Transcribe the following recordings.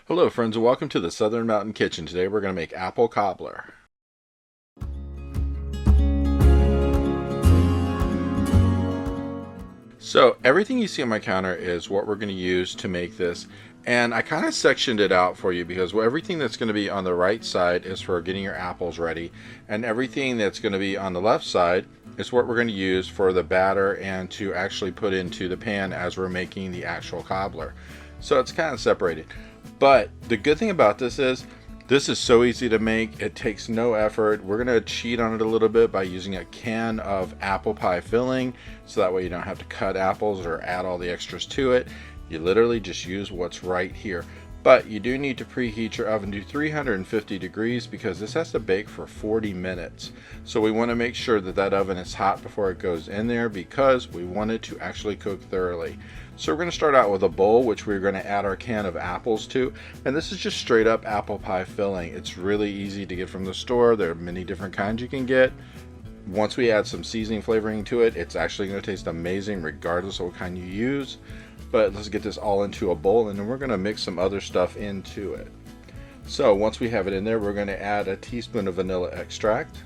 Hello friends and welcome to the Southern Mountain Kitchen. Today we're going to make apple cobbler. So everything you see on my counter is what we're going to use to make this, and I kind of sectioned it out for you because everything that's going to be on the right side is for getting your apples ready, and everything that's going to be on the left side is what we're going to use for the batter and to actually put into the pan as we're making the actual cobbler. So it's kind of separated. But the good thing about this is so easy to make. It takes no effort. We're going to cheat on it a little bit by using a can of apple pie filling, so that way you don't have to cut apples or add all the extras to it. You literally just use what's right here. But you do need to preheat your oven to 350 degrees because this has to bake for 40 minutes. So we want to make sure that that oven is hot before it goes in there because we want it to actually cook thoroughly. So we're going to start out with a bowl, which we're going to add our can of apples to. And this is just straight up apple pie filling. It's really easy to get from the store. There are many different kinds you can get. Once we add some seasoning flavoring to it, it's actually going to taste amazing regardless of what kind you use. But let's get this all into a bowl, and then we're going to mix some other stuff into it. So once we have it in there, we're going to add a teaspoon of vanilla extract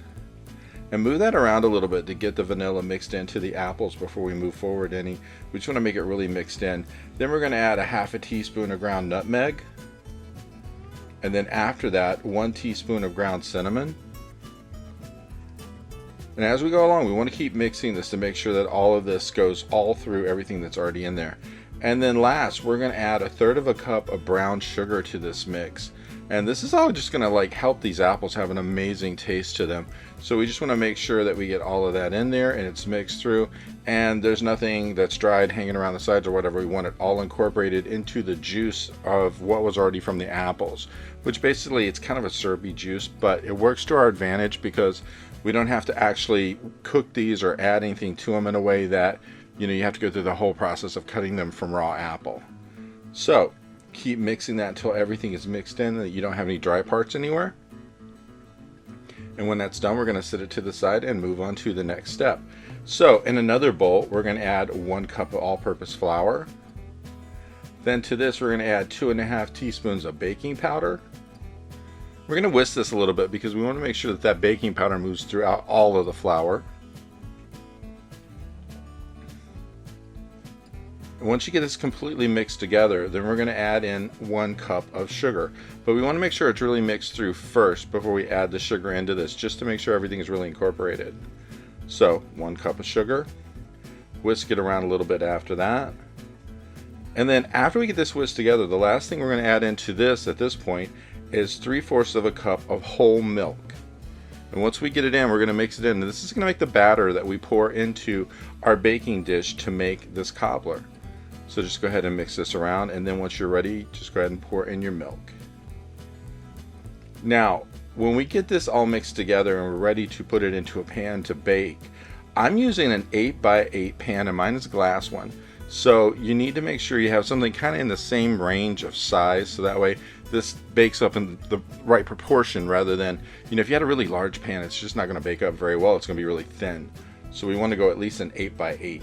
and move that around a little bit to get the vanilla mixed into the apples before we move forward any. We just want to make it really mixed in. Then we're going to add a half a teaspoon of ground nutmeg, and then after that 1 teaspoon of ground cinnamon. And as we go along, we want to keep mixing this to make sure that all of this goes all through everything that's already in there. And then last, we're going to add 1/3 of a cup of brown sugar to this mix. And this is all just going to help these apples have an amazing taste to them. So we just want to make sure that we get all of that in there and it's mixed through, and there's nothing that's dried hanging around the sides or whatever. We want it all incorporated into the juice of what was already from the apples, which basically it's kind of a syrupy juice, but it works to our advantage because we don't have to actually cook these or add anything to them in a way that you have to go through the whole process of cutting them from raw apple. So keep mixing that until everything is mixed in, that you don't have any dry parts anywhere. And when that's done, we're going to set it to the side and move on to the next step. So in another bowl, we're going to add 1 cup of all-purpose flour. Then to this, we're going to add 2.5 teaspoons of baking powder. We're going to whisk this a little bit because we want to make sure that that baking powder moves throughout all of the flour. Once you get this completely mixed together, then we're going to add in 1 cup of sugar. But we want to make sure it's really mixed through first before we add the sugar into this, just to make sure everything is really incorporated. So 1 cup of sugar, whisk it around a little bit after that. And then after we get this whisked together, the last thing we're going to add into this at this point is 3/4 of a cup of whole milk. And once we get it in, we're going to mix it in. And this is going to make the batter that we pour into our baking dish to make this cobbler. So just go ahead and mix this around, and then once you're ready, just go ahead and pour in your milk. Now, when we get this all mixed together and we're ready to put it into a pan to bake, I'm using an 8x8 pan, and mine is a glass one. So you need to make sure you have something kind of in the same range of size, so that way this bakes up in the right proportion, rather than, if you had a really large pan, it's just not going to bake up very well. It's going to be really thin. So we want to go at least an 8x8.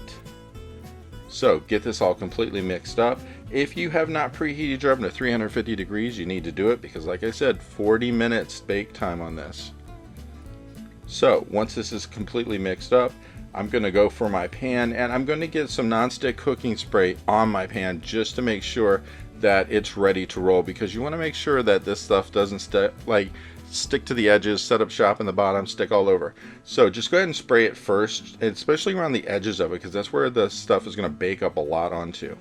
So get this all completely mixed up. If you have not preheated your oven to 350 degrees, you need to do it because, like I said, 40 minutes bake time on this. So once this is completely mixed up, I'm going to go for my pan, and I'm going to get some nonstick cooking spray on my pan just to make sure that it's ready to roll, because you want to make sure that this stuff doesn't stick to the edges, set up shop in the bottom, stick all over. So just go ahead and spray it first, especially around the edges of it, because that's where the stuff is going to bake up a lot onto.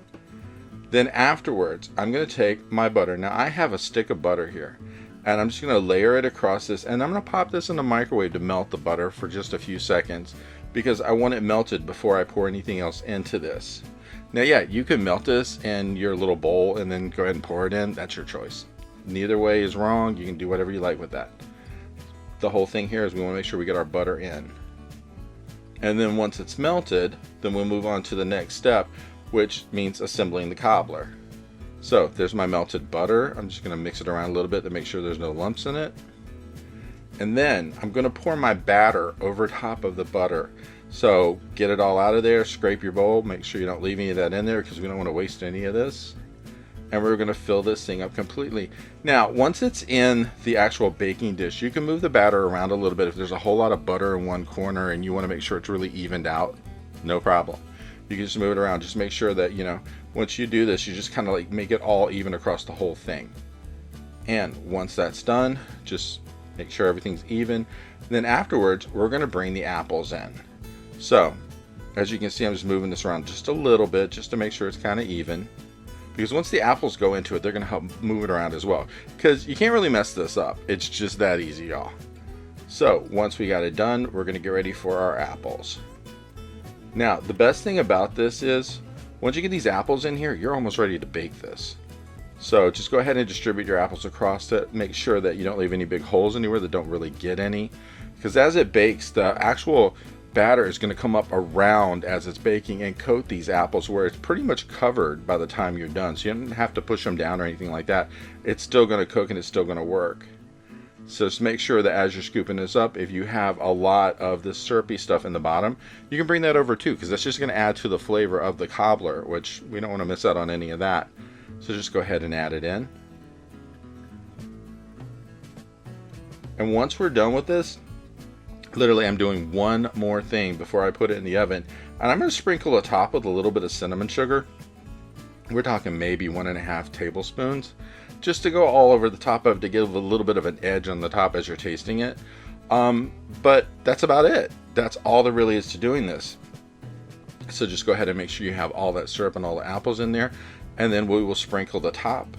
Then afterwards, I'm going to take my butter. Now I have a stick of butter here, and I'm just going to layer it across this, and I'm going to pop this in the microwave to melt the butter for just a few seconds, because I want it melted before I pour anything else into this. Now yeah, you can melt this in your little bowl and then go ahead and pour it in. That's your choice. Neither way is wrong. You can do whatever you like with that. The whole thing here is we want to make sure we get our butter in. And then once it's melted, then we'll move on to the next step, which means assembling the cobbler. So there's my melted butter. I'm just going to mix it around a little bit to make sure there's no lumps in it. And then I'm going to pour my batter over top of the butter. So get it all out of there, scrape your bowl, make sure you don't leave any of that in there because we don't want to waste any of this. and we're going to fill this thing up completely. Now, once it's in the actual baking dish, you can move the batter around a little bit. If there's a whole lot of butter in one corner and you want to make sure it's really evened out, no problem. You can just move it around. Just make sure that, you know, once you do this, you just kind of like make it all even across the whole thing. And once that's done, just make sure everything's even. Then afterwards, we're going to bring the apples in. So, as you can see, I'm just moving this around just a little bit just to make sure it's kind of even. Because once the apples go into it, they're going to help move it around as well. Because you can't really mess this up. It's just that easy, y'all. So once we got it done, we're going to get ready for our apples. Now, the best thing about this is, once you get these apples in here, you're almost ready to bake this. So just go ahead and distribute your apples across it. Make sure that you don't leave any big holes anywhere that don't really get any. Because as it bakes, the actual batter is going to come up around as it's baking and coat these apples where it's pretty much covered by the time you're done. So you don't have to push them down or anything like that. It's still going to cook and it's still going to work. So just make sure that as you're scooping this up, if you have a lot of this syrupy stuff in the bottom, you can bring that over too, because that's just going to add to the flavor of the cobbler, which we don't want to miss out on any of that. So just go ahead and add it in. And once we're done with this, literally I'm doing one more thing before I put it in the oven, and I'm going to sprinkle the top with a little bit of cinnamon sugar. We're talking maybe 1.5 tablespoons, just to go all over the top of it to give a little bit of an edge on the top as you're tasting it. But that's about it. That's all there really is to doing this. So just go ahead and make sure you have all that syrup and all the apples in there, and then we will sprinkle the top.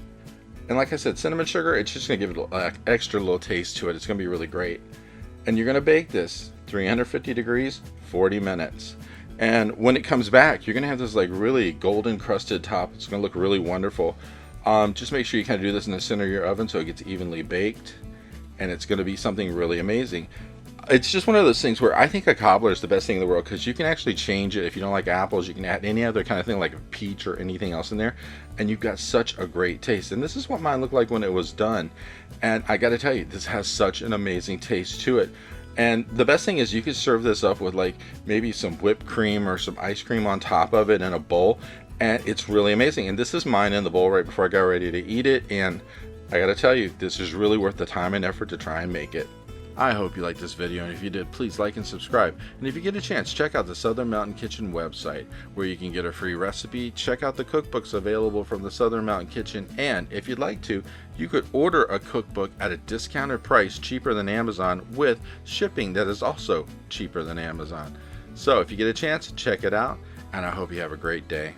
And like I said, cinnamon sugar, it's just going to give it an extra little taste to it. It's going to be really great. And you're going to bake this 350 degrees, 40 minutes. And when it comes back, you're going to have this like really golden crusted top. It's going to look really wonderful. Just make sure you kind of do this in the center of your oven so it gets evenly baked. And it's going to be something really amazing. It's just one of those things where I think a cobbler is the best thing in the world, because you can actually change it. If you don't like apples, you can add any other kind of thing like a peach or anything else in there, and you've got such a great taste. And this is what mine looked like when it was done, and I got to tell you, this has such an amazing taste to it. And the best thing is you could serve this up with like maybe some whipped cream or some ice cream on top of it in a bowl, and it's really amazing. And this is mine in the bowl right before I got ready to eat it, and I got to tell you, this is really worth the time and effort to try and make it. I hope you liked this video, and if you did, please like and subscribe. And if you get a chance, check out the Southern Mountain Kitchen website, where you can get a free recipe, check out the cookbooks available from the Southern Mountain Kitchen, and if you'd like to, you could order a cookbook at a discounted price, cheaper than Amazon, with shipping that is also cheaper than Amazon. So if you get a chance, check it out, and I hope you have a great day.